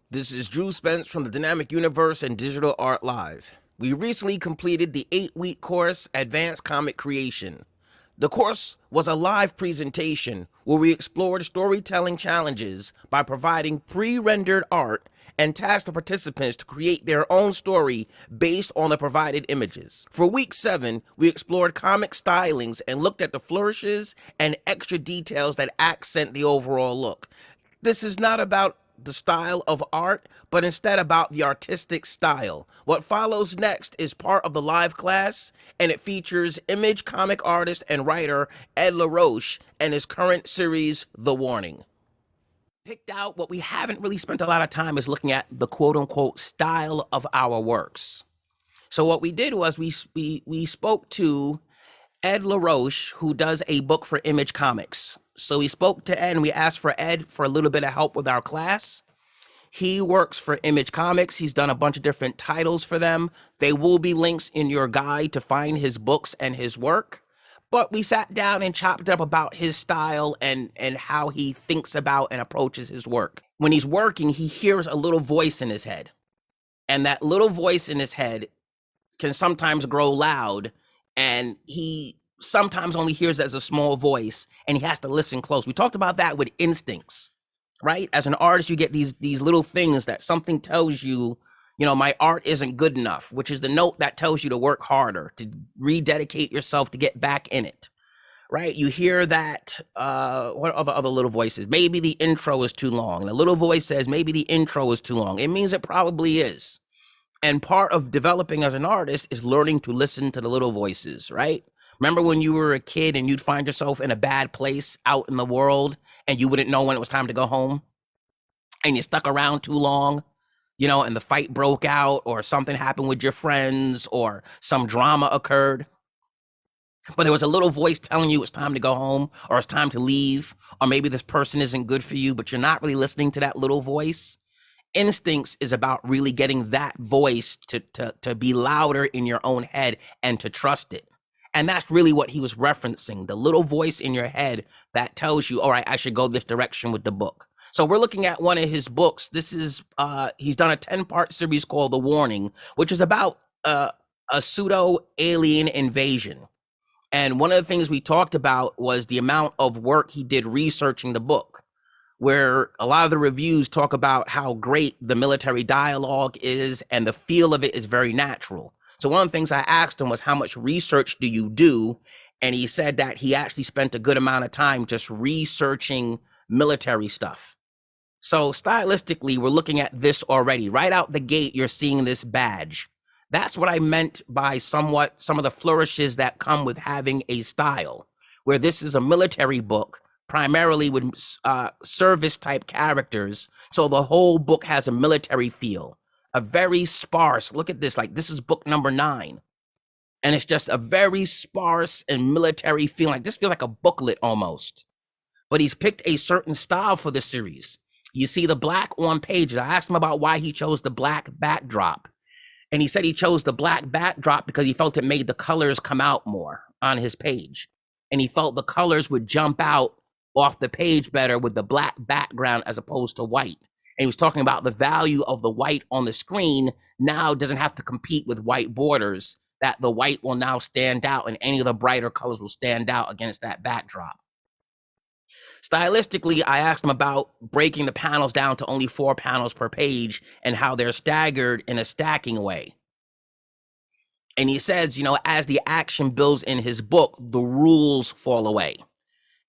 This is Drew Spence from the Dynamic Universe and Digital Art Live. We recently completed the 8-week course, Advanced Comic Creation. The course was a live presentation where we explored storytelling challenges by providing pre-rendered art and tasked the participants to create their own story based on the provided images. For week 7, we explored comic stylings and looked at the flourishes and extra details that accent the overall look. This is not about the style of art, but instead about the artistic style. What follows next is part of the live class, and it features image comic artist and writer Ed LaRoche and his current series, The Warning. Picked out what we haven't really spent a lot of time is looking at the quote-unquote style of our works. So what we did was we spoke to Ed LaRoche, who does a book for Image Comics. So we spoke to Ed and we asked for Ed for a little bit of help with our class. He works for Image Comics. He's done a bunch of different titles for them. They will be links in your guide to find his books and his work. But we sat down and chopped up about his style and how he thinks about and approaches his work. When he's working, he hears a little voice in his head. And that little voice in his head can sometimes grow loud, and he sometimes only hears as a small voice, and he has to listen close. We talked about that with instincts, right? As an artist, you get these little things that something tells you, my art isn't good enough, which is the note that tells you to work harder, to rededicate yourself, to get back in it, right? You hear that, what are the other little voices? Maybe the intro is too long. The little voice says, maybe the intro is too long. It means it probably is. And part of developing as an artist is learning to listen to the little voices, right? Remember when you were a kid and you'd find yourself in a bad place out in the world and you wouldn't know when it was time to go home? And you stuck around too long, and the fight broke out or something happened with your friends or some drama occurred. But there was a little voice telling you it's time to go home or it's time to leave, or maybe this person isn't good for you, but you're not really listening to that little voice. Instincts is about really getting that voice to be louder in your own head and to trust it. And that's really what he was referencing, the little voice in your head that tells you, all right, I should go this direction with the book. So we're looking at one of his books. This is, he's done a 10-part series called The Warning, which is about a pseudo-alien invasion. And one of the things we talked about was the amount of work he did researching the book, where a lot of the reviews talk about how great the military dialogue is and the feel of it is very natural. So one of the things I asked him was, how much research do you do? And he said that he actually spent a good amount of time just researching military stuff. So stylistically, we're looking at this already. Right out the gate, you're seeing this badge. That's what I meant by some of the flourishes that come with having a style, where this is a military book, primarily with service type characters. So the whole book has a military feel, a very sparse, look at this, like this is book number 9. And it's just a very sparse and military feeling. Like this feels like a booklet almost. But he's picked a certain style for the series. You see the black on pages. I asked him about why he chose the black backdrop. And he said he chose the black backdrop because he felt it made the colors come out more on his page. And he felt the colors would jump out off the page better with the black background as opposed to white. And he was talking about the value of the white on the screen now doesn't have to compete with white borders, that the white will now stand out and any of the brighter colors will stand out against that backdrop. Stylistically, I asked him about breaking the panels down to only 4 panels per page and how they're staggered in a stacking way. And he says, as the action builds in his book, the rules fall away.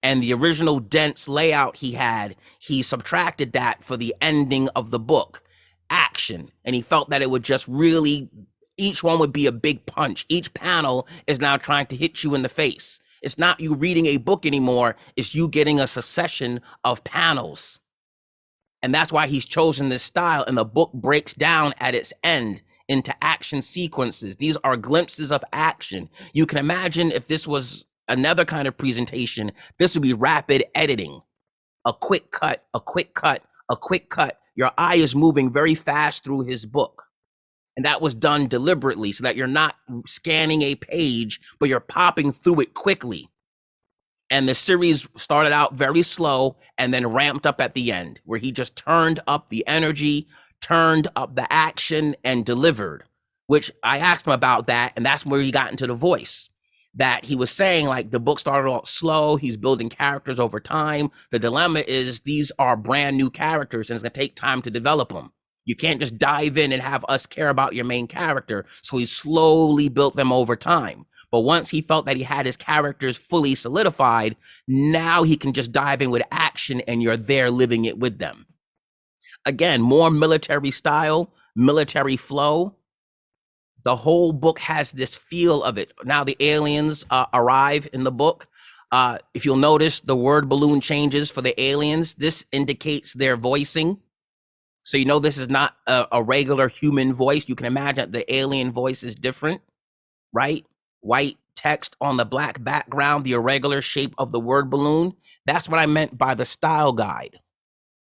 And the original dense layout he had, he subtracted that for the ending of the book, action. And he felt that it would just really, each one would be a big punch. Each panel is now trying to hit you in the face. It's not you reading a book anymore. It's you getting a succession of panels. And that's why he's chosen this style. And the book breaks down at its end into action sequences. These are glimpses of action. You can imagine if this was another kind of presentation, this would be rapid editing. A quick cut, a quick cut, a quick cut. Your eye is moving very fast through his book. And that was done deliberately so that you're not scanning a page, but you're popping through it quickly. And the series started out very slow and then ramped up at the end, where he just turned up the energy, turned up the action, and delivered. Which I asked him about that, and that's where he got into the voice. That he was saying, like, the book started off slow, he's building characters over time. The dilemma is these are brand new characters, and it's gonna take time to develop them. You can't just dive in and have us care about your main character. So he slowly built them over time. But once he felt that he had his characters fully solidified, now he can just dive in with action and you're there living it with them. Again, more military style, military flow. The whole book has this feel of it. Now the aliens arrive in the book. If you'll notice, the word balloon changes for the aliens. This indicates their voicing. So you know this is not a regular human voice. You can imagine the alien voice is different, right? White text on the black background, the irregular shape of the word balloon. That's what I meant by the style guide,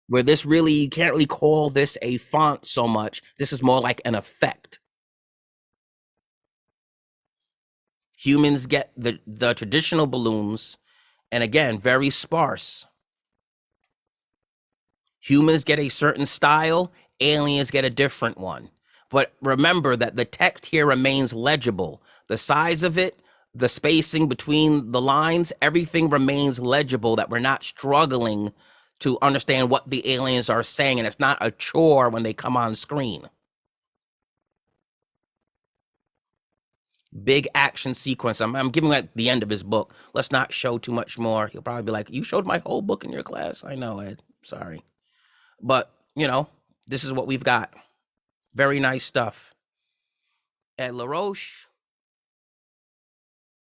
where this really, you can't really call this a font so much. This is more like an effect. Humans get the traditional balloons, and again, very sparse. Humans get a certain style, aliens get a different one. But remember that the text here remains legible. The size of it, the spacing between the lines, everything remains legible, that we're not struggling to understand what the aliens are saying, and it's not a chore when they come on screen. Big action sequence. I'm giving at the end of his book. Let's not show too much more. He'll probably be like, you showed my whole book in your class? I know, Ed. Sorry. But, you know, this is what we've got. Very nice stuff. Ed LaRoche.